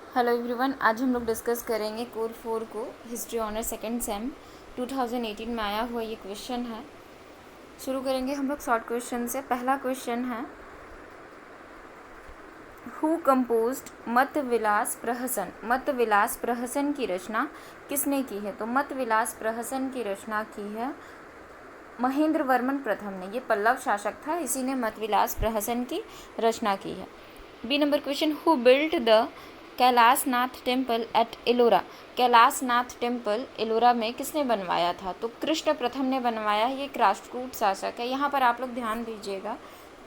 Hello everyone, आज हम लोग डिस्कस करेंगे कोर 4 को हिस्ट्री ऑनर सेकेंड सेम 2018 में आया हुआ ये क्वेश्चन है। शुरू करेंगे हम लोग शॉर्ट क्वेश्चन से। पहला क्वेश्चन है, हु कंपोज्ड मत विलास प्रहसन। मत विलास प्रहसन की रचना किसने की है? तो मत विलास प्रहसन की रचना की है महेंद्र वर्मन प्रथम ने। ये पल्लव शासक था, इसी ने मत विलास प्रहसन की रचना की है। B number question, who built the Kailashnath temple at Ellora. Kailashnath temple Ellora में किसने बनवाया था? तो कृष्ण प्रथम ने बनवाया। ये एक राष्ट्रकूट शासक है। यहाँ पर आप लोग ध्यान दीजिएगा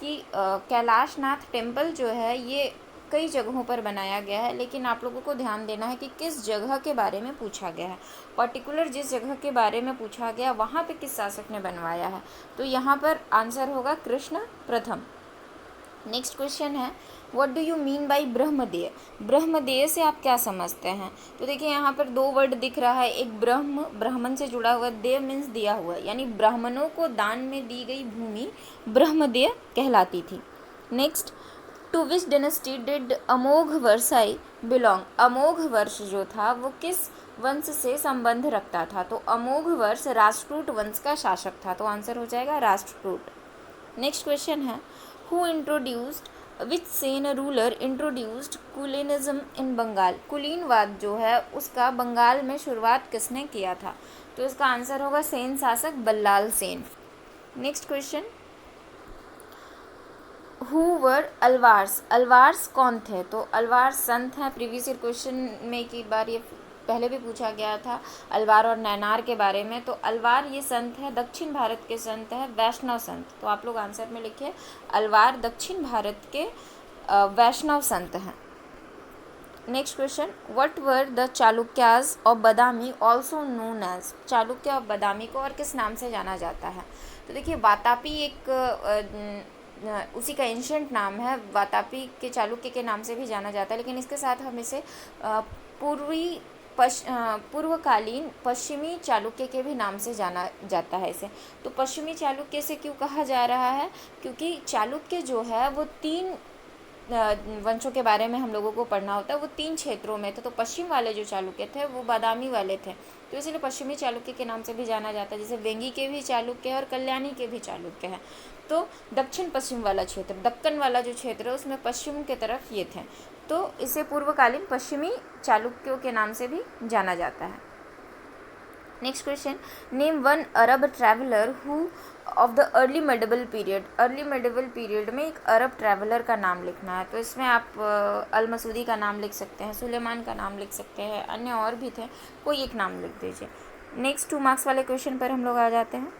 कि कैलाशनाथ टेम्पल जो है ये कई जगहों पर बनाया गया है, लेकिन आप लोगों को ध्यान देना है कि किस जगह के बारे में पूछा गया है। पर्टिकुलर जिस जगह के बारे में पूछा गया वहाँ पे किस शासक ने बनवाया है, तो यहाँ पर आंसर होगा कृष्ण प्रथम। नेक्स्ट क्वेश्चन है, what do you mean by Brahmadeya. Brahmadeya से आप क्या समझते हैं? तो देखिए यहाँ पर दो वर्ड दिख रहा है, एक ब्रह्म, ब्राह्मण से जुड़ा हुआ, देय मीन्स दिया हुआ, यानी ब्राह्मणों को दान में दी गई भूमि ब्रह्मदेय कहलाती थी। Next, to which dynasty did Amoghavarsha belong. Amoghavarsha जो था वो किस वंश से संबंध रखता था? तो अमोघ वर्ष राष्ट्रकूट वंश का शासक था, तो आंसर हो जाएगा राष्ट्रकूट। नेक्स्ट क्वेश्चन है, who introduced which Sen ruler introduced kulinism in Bengal. कुलीनवाद जो है उसका बंगाल में शुरुआत किसने किया था? तो इसका आंसर होगा सेन शासक Ballal Sen. Next question, who were Alvars. Alvars कौन थे? तो अलवार संत हैं। प्रीवियस ईयर क्वेश्चन में की बार ये पहले भी पूछा गया था अलवार और नैनार के बारे में। तो अलवार ये संत है, दक्षिण भारत के संत है, वैष्णव संत। तो आप लोग आंसर में लिखिए अलवार दक्षिण भारत के वैष्णव संत हैं। Next question, what were the Chalukyas of Badami also known as. Chalukya of Badami को और किस नाम से जाना जाता है? तो देखिए वातापी एक उसी का एंशंट नाम है। वातापी के चालुक्य के नाम से भी जाना जाता है, लेकिन इसके साथ हम इसे पूर्वकालीन पश्चिमी चालुक्य के भी नाम से जाना जाता है इसे। तो पश्चिमी चालुक्य से क्यों कहा जा रहा है? क्योंकि चालुक्य जो है वो तीन वंशों के बारे में हम लोगों को पढ़ना होता है, वो तीन क्षेत्रों में थे। तो पश्चिम वाले जो चालुक्य थे वो बादामी वाले थे, तो इसलिए पश्चिमी चालुक्य के नाम से भी जाना जाता है। जैसे वेंगी के भी चालुक्य है और कल्याणी के भी चालुक्य है। तो दक्षिण पश्चिम वाला क्षेत्र, दक्कन वाला जो क्षेत्र है उसमें पश्चिम के तरफ ये थे, तो इसे पूर्वकालीन पश्चिमी चालुक्यों के नाम से भी जाना जाता है। Next question, name one Arab traveller who of the early medieval period. Early medieval period में एक अरब ट्रैवलर का नाम लिखना है। तो इसमें आप अल मसूदी का नाम लिख सकते हैं, सुलेमान का नाम लिख सकते हैं, अन्य और भी थे, कोई एक नाम लिख दीजिए। नेक्स्ट 2 मार्क्स वाले क्वेश्चन पर हम लोग आ जाते हैं।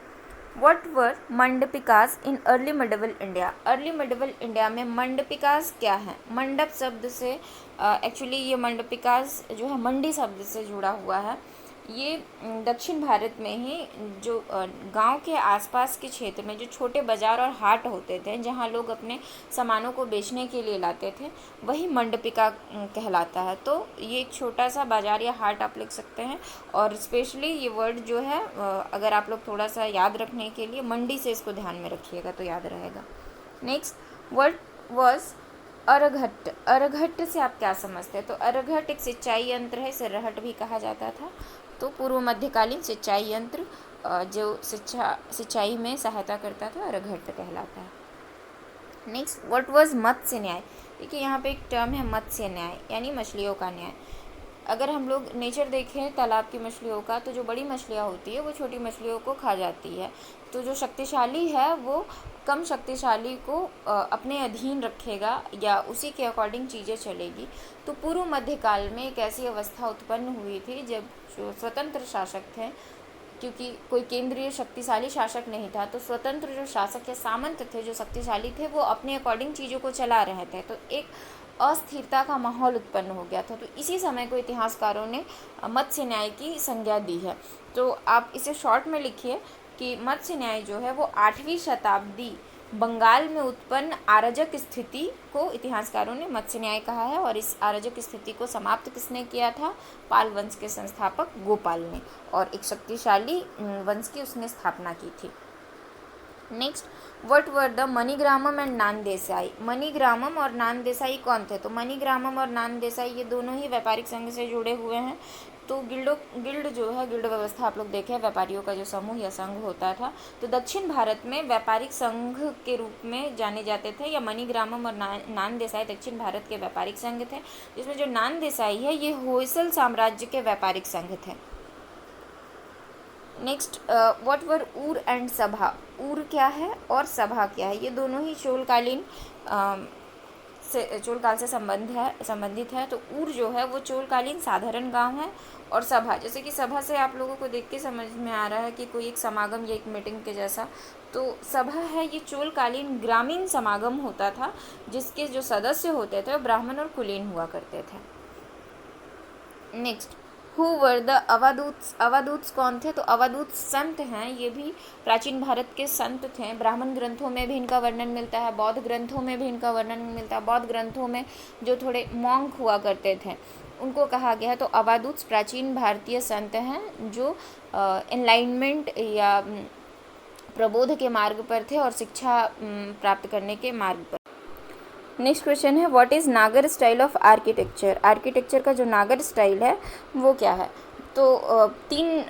What were mandapikas in early medieval India. Early medieval India में मंडपिकास क्या है? मंडप शब्द से एक्चुअली ये मंडपिकास जो है मंडी शब्द से जुड़ा हुआ है। ये दक्षिण भारत में ही जो गांव के आसपास के क्षेत्र में जो छोटे बाज़ार और हाट होते थे जहां लोग अपने सामानों को बेचने के लिए लाते थे, वही मंडपिका कहलाता है। तो ये एक छोटा सा बाज़ार या हाट आप लिख सकते हैं, और स्पेशली ये वर्ड जो है अगर आप लोग थोड़ा सा याद रखने के लिए मंडी से इसको ध्यान में रखिएगा तो याद रहेगा। Next, what was Araghatta. Araghatta से आप क्या समझते हैं? तो अरघट एक सिंचाई यंत्र है, इसे रहट भी कहा जाता था। तो पूर्व मध्यकालीन सिंचाई यंत्र जो सिंचाई में सहायता करता था, अरघट कहलाता है। नेक्स्ट, व्हाट वाज मत्स्य न्याय। देखिए यहाँ पे एक टर्म है मत्स्य न्याय, यानी मछलियों का न्याय। अगर हम लोग नेचर देखें तालाब की मछलियों का, तो जो बड़ी मछलियाँ होती है वो छोटी मछलियों को खा जाती है। तो जो शक्तिशाली है वो कम शक्तिशाली को अपने अधीन रखेगा या उसी के अकॉर्डिंग चीज़ें चलेगी। तो पूर्व मध्यकाल में एक ऐसी अवस्था उत्पन्न हुई थी जब जो स्वतंत्र शासक थे, क्योंकि कोई केंद्रीय शक्तिशाली शासक नहीं था, तो स्वतंत्र जो शासक या सामंत थे जो शक्तिशाली थे वो अपने अकॉर्डिंग चीज़ों को चला रहे थे। तो एक अस्थिरता का माहौल उत्पन्न हो गया था। तो इसी समय को इतिहासकारों ने मत्स्य न्याय की संज्ञा दी है। तो आप इसे शॉर्ट में लिखिए कि मत्स्य न्याय जो है वो 8वीं शताब्दी बंगाल में उत्पन्न आरजक स्थिति को इतिहासकारों ने मत्स्य न्याय कहा है। और इस आरजक स्थिति को समाप्त किसने किया था? पाल वंश के संस्थापक गोपाल ने, और एक शक्तिशाली वंश की उसने स्थापना की थी। Next, what were the Manigramam and Nanadesi. Manigramam और नान देसाई कौन थे? तो मनीग्रामम और नान देसाई ये दोनों ही व्यापारिक संघ से जुड़े हुए हैं। तो गिल्ड जो है, गिल्ड व्यवस्था आप लोग देखें, व्यापारियों का जो समूह या संघ होता था। तो दक्षिण भारत में व्यापारिक संघ के रूप में जाने जाते थे, या मनीग्रामम और नान देसाई दक्षिण भारत के व्यापारिक संघ थे, जिसमें जो नान देसाई है ये होयसल साम्राज्य के व्यापारिक संघ थे। नेक्स्ट, व्हाट वर ऊर एंड सभा। ऊर क्या है और सभा क्या है? ये दोनों ही चोलकालीन चोलकाल से संबंधित है। तो ऊर जो है वो चोलकालीन साधारण गांव है, और सभा, जैसे कि सभा से आप लोगों को देख के समझ में आ रहा है कि कोई एक समागम या एक मीटिंग के जैसा। तो सभा है ये चोलकालीन ग्रामीण समागम होता था, जिसके जो सदस्य होते थे वो ब्राह्मण और कुलीन हुआ करते थे। Next, who were the Avadhutas. Avadhutas कौन थे? तो अवधूत संत हैं, ये भी प्राचीन भारत के संत थे। ब्राह्मण ग्रंथों में भी इनका वर्णन मिलता है, बौद्ध ग्रंथों में भी इनका वर्णन मिलता है। बौद्ध ग्रंथों में जो थोड़े मॉन्क हुआ करते थे उनको कहा गया है। तो अवधूत्स प्राचीन भारतीय संत हैं जो एनलाइनमेंट या प्रबोध के मार्ग पर थे और शिक्षा प्राप्त करने के मार्ग पर। नेक्स्ट क्वेश्चन है, व्हाट इज़ नागर स्टाइल ऑफ आर्किटेक्चर। आर्किटेक्चर का जो नागर स्टाइल है वो क्या है? तो तीन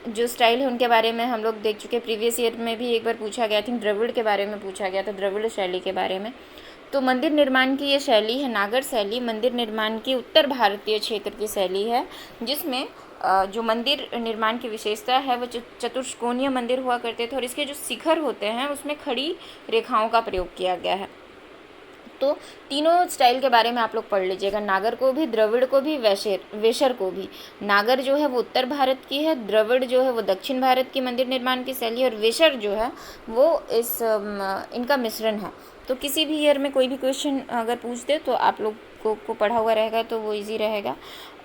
जो स्टाइल है उनके बारे में हम लोग देख चुके हैं। प्रीवियस ईयर में भी एक बार पूछा गया, आई थिंक द्रविड़ के बारे में पूछा गया था, द्रविड़ शैली के बारे में। तो मंदिर निर्माण की ये शैली है नागर शैली, मंदिर निर्माण की उत्तर भारतीय क्षेत्र की शैली है, जिसमें जो मंदिर निर्माण की विशेषता है वो चतुष्कोणीय मंदिर हुआ करते थे, और इसके जो शिखर होते हैं उसमें खड़ी रेखाओं का प्रयोग किया गया है। तो तीनों स्टाइल के बारे में आप लोग पढ़ लीजिएगा, नागर को भी, द्रविड़ को भी, वेशर को भी। नागर जो है वो उत्तर भारत की है, द्रविड़ जो है वो दक्षिण भारत की मंदिर निर्माण की शैली, और वेशर जो है वो इनका मिश्रण है। तो किसी भी ईयर में कोई भी क्वेश्चन अगर पूछ दे तो आप लोग को पढ़ा हुआ रहेगा तो वो इजी रहेगा।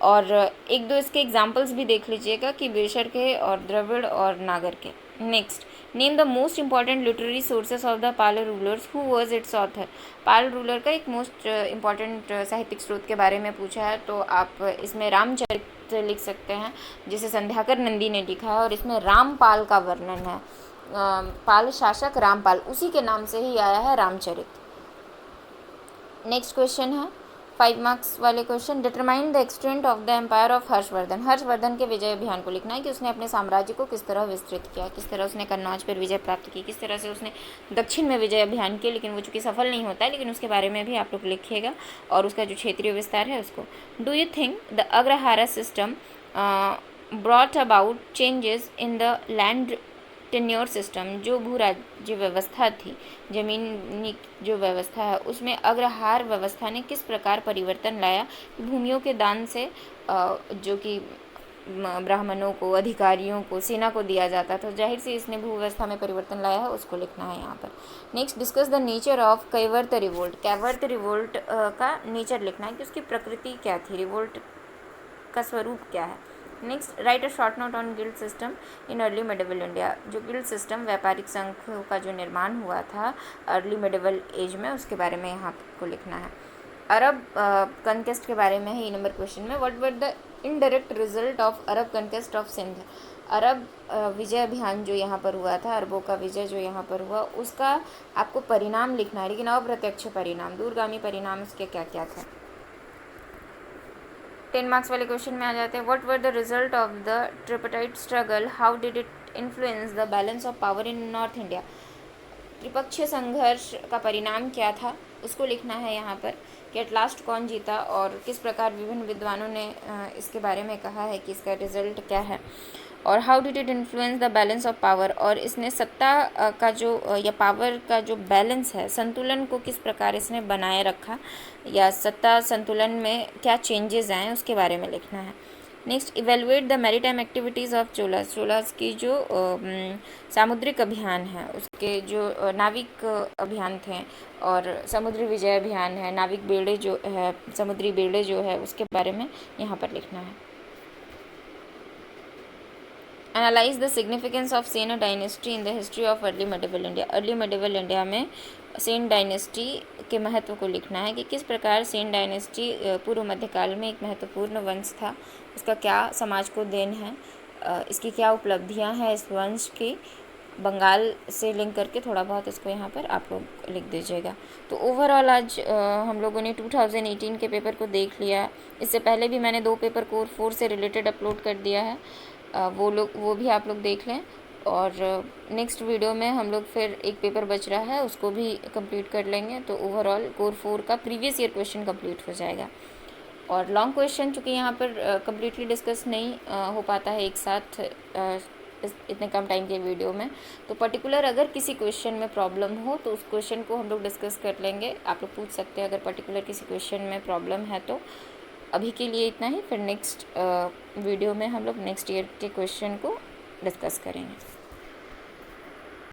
और एक दो इसके एग्जाम्पल्स भी देख लीजिएगा कि वेशर के और द्रविड़ और नागर के। Next, name the most important literary sources of the Pal rulers, who was it's author. Pal ruler का एक मोस्ट इम्पॉर्टेंट साहित्यिक स्रोत के बारे में पूछा है, तो आप इसमें रामचरित लिख सकते हैं, जिसे संध्याकर नंदी ने लिखा है, और इसमें रामपाल का वर्णन है। पाल शासक रामपाल, उसी के नाम से ही आया है रामचरित। नेक्स्ट क्वेश्चन है 5 मार्क्स वाले question, determine the extent of the empire of Harshavardhan. Harshavardhan के विजय अभियान को लिखना है कि उसने अपने साम्राज्य को किस तरह विस्तृत किया, किस तरह उसने कन्नौज पर विजय प्राप्त की, किस तरह से उसने दक्षिण में विजय अभियान किया, लेकिन वो चूँकि सफल नहीं होता है, लेकिन उसके बारे में भी आप लोग लिखिएगा, और उसका जो क्षेत्रीय विस्तार है उसको। Do you think the Agrahara system brought about changes in the land tenure system. जो भू राज्य व्यवस्था थी, जमीनी जो व्यवस्था है, उसमें अग्रहार व्यवस्था ने किस प्रकार परिवर्तन लाया? भूमियों के दान से जो कि ब्राह्मणों को, अधिकारियों को, सेना को दिया जाता था, जाहिर से इसने भू व्यवस्था में परिवर्तन लाया है, उसको लिखना है यहाँ पर। Next, discuss the nature of Kaivarta revolt. Kaivarta revolt का नेचर लिखना है कि उसकी प्रकृति क्या थी, रिवोल्ट का स्वरूप क्या है। Next, right a short note on guild system in early medieval India. जो गिल्ड सिस्टम, व्यापारिक संघ का जो निर्माण हुआ था अर्ली मेडिवल एज में, उसके बारे में यहाँ को लिखना है। अरब कनकेस्ट के बारे में है ये नंबर क्वेश्चन में। What were the indirect result of Arab conquest of Sindh. Arab विजय अभियान जो यहाँ पर हुआ था, अरबों का विजय जो यहाँ पर हुआ, उसका आपको परिणाम लिखना है, लेकिन अप्रत्यक्ष परिणाम, दूरगामी परिणाम उसके क्या क्या थे। 10 मार्क्स वाले क्वेश्चन में आ जाते हैं। What were the result of the tripartite struggle, how did it influence the balance of power in north India. त्रिपक्षीय संघर्ष का परिणाम क्या था, उसको लिखना है यहाँ पर, कि एट लास्ट कौन जीता, और किस प्रकार विभिन्न विद्वानों ने इसके बारे में कहा है कि इसका रिजल्ट क्या है। और how did it influence the balance of power, और इसने सत्ता का जो या पावर का जो बैलेंस है, संतुलन को किस प्रकार इसने बनाए रखा, या सत्ता संतुलन में क्या चेंजेस आए, उसके बारे में लिखना है। Next, evaluate the maritime activities of Cholas. Cholas की जो सामुद्रिक अभियान है, उसके जो नाविक अभियान थे, और समुद्री विजय अभियान है, नाविक बेड़े जो है, समुद्री बेड़े जो है, उसके बारे में यहाँ पर लिखना है। Analyse the significance of Sen dynasty in the history of early medieval India. Early medieval India में सेन डायनेस्टी के महत्व को लिखना है, कि किस प्रकार सेन डायनेस्टी पूर्व मध्यकाल में एक महत्वपूर्ण वंश था, उसका क्या समाज को देन है, इसकी क्या उपलब्धियां हैं इस वंश की, बंगाल से लिंक करके थोड़ा बहुत इसको यहाँ पर आप लोग लिख दीजिएगा। तो ओवरऑल आज हम लोगों ने 2018 के पेपर को देख लिया। इससे पहले भी मैंने 2 पेपर कोर 4 से रिलेटेड अपलोड कर दिया है, वो भी आप लोग देख लें। और नेक्स्ट वीडियो में हम लोग फिर एक पेपर बच रहा है, उसको भी कंप्लीट कर लेंगे। तो ओवरऑल कोर 4 का प्रीवियस ईयर क्वेश्चन कंप्लीट हो जाएगा। और लॉन्ग क्वेश्चन चूँकि यहाँ पर कम्प्लीटली डिस्कस नहीं हो पाता है एक साथ इतने कम टाइम के वीडियो में, तो पर्टिकुलर अगर किसी क्वेश्चन में प्रॉब्लम हो तो उस क्वेश्चन को हम लोग डिस्कस कर लेंगे। आप लोग पूछ सकते हैं अगर पर्टिकुलर किसी क्वेश्चन में प्रॉब्लम है तो। अभी के लिए इतना ही, फिर नेक्स्ट वीडियो में हम लोग नेक्स्ट ईयर के क्वेश्चन को डिस्कस करेंगे।